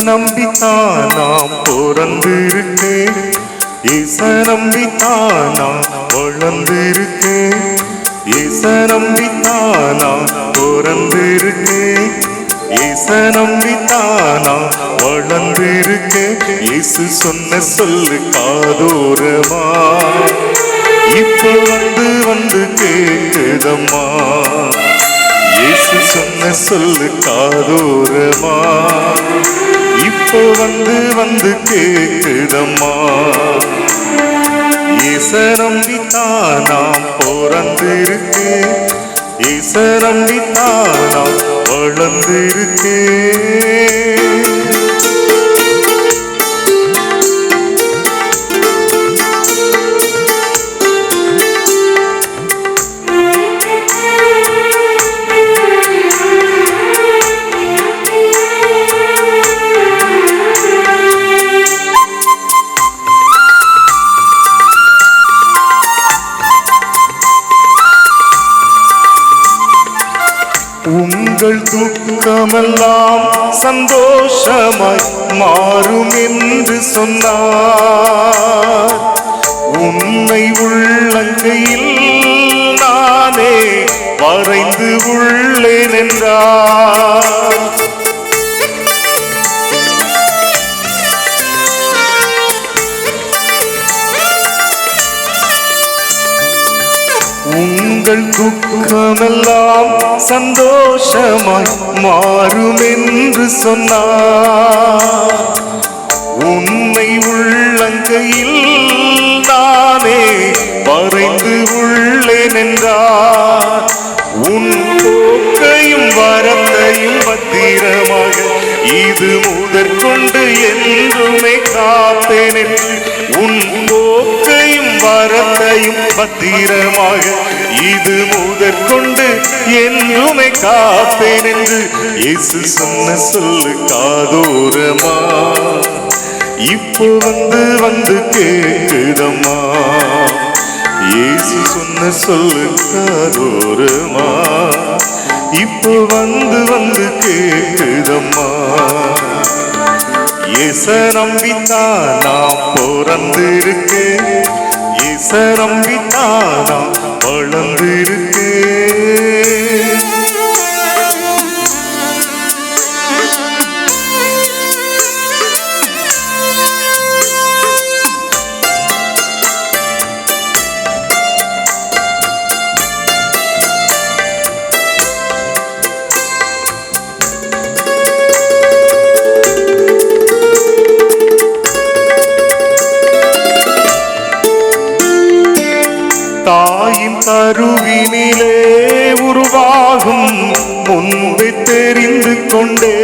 நம்பித்தான் நாம் பிறந்திருக்கேன், இயேச நம்பித்தான் நாம் வளர்ந்திருக்கேன், இயேச நம்பித்தான் நாம் பிறந்திருக்கேன், இயேச நம்பித்தான் நாம் வளர்ந்திருக்கேன். இயேசு சொன்ன சொல்லு காதோரமா இப்போ வந்து கேக்குதம்மா, இயேசு சொன்ன சொல்லு காதோரமா இப்போ வந்து கேக்குதம்மா. இயேச நம்பித்தான் நாம் பிறந்திருக்கேன், இயேச நம்பித்தான் நாம் வளர்ந்திருக்கேன். உங்கள் துக்கமெல்லாம் சந்தோஷமாய் மாறும் என்று சொன்னார், உன்னை உள்ளங்கையில் நானே வரைந்து உள்ளேன் என்றார். உங்கள் துக்கமெல்லாம் சந்தோஷமாய் மாறும் என்று சொன்னார், உன்னை உள்ளங்கையில் நானே வரைந்து உள்ளேன் என்றார். உன் போக்கையும் வரத்தையும் பத்திரமாக இது முதற்கொண்டு என்றுமே காப்பேன் என்று, உன் போக்கையும் வரத்தையும் பத்திரமாக இது முதற்கொண்டு என்றுமே காப்பேன் என்று இயேசு சொன்ன சொல்லு காதோரமா இப்போ வந்து கேக்குதம்மா, இயேசு சொன்ன சொல்லு காதோரமா இப்போ வந்து கேக்குதம்மா. இயேச நம்பித்தான் நாம் பிறந்திருக்கேன், இயேச நம்பித்தான் நாம் வளர்ந்திருக்கேன். தாயின் கருவினிலே உருவாகும் முன்பே தெரிந்து கொண்டே,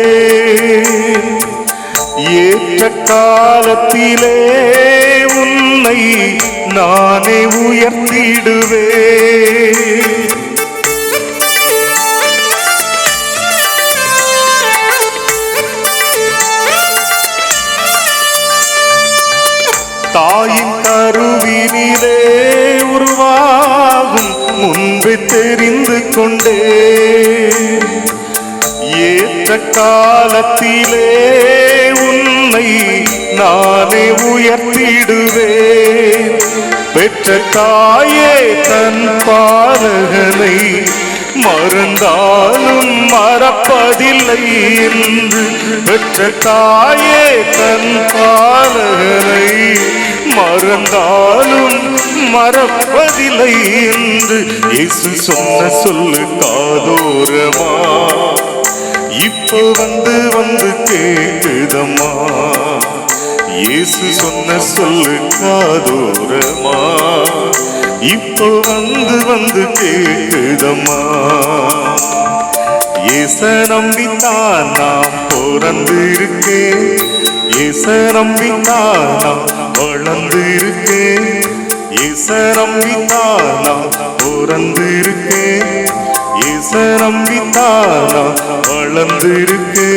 ஏற்ற காலத்திலே உன்னை நானே உயர்த்திடுவேன். தாயின் கருவினிலே உருவாகும் முன்பே தெரிந்து கொண்டே, ஏற்ற காலத்திலே உன்னை நானே உயர்த்திடுவேன். பெற்ற தாயே தன் பாலகனை மறந்தாலும் மறப்பதில்லை என்று, பெற்ற தாயே தன் பாலகனை மறந்தாலும் மறப்பதில்லை என்று இயேசு சொன்ன சொல்லு காதோரமா இப்போ வந்து கேக்குதம்மா, இயேசு சொன்ன சொல்லு காதோரமா இப்போ வந்து கேக்குதம்மா. இயேச நம்பித்தான் நாம் பிறந்திருக்கேன், இயேச நம்பித்தான் நாம் வளர்ந்திருக்கேன், இயேச நம்பித்தான் நாம் பிறந்திருக்கேன், இயேச நம்பித்தான் நாம் வளர்ந்திருக்கேன்.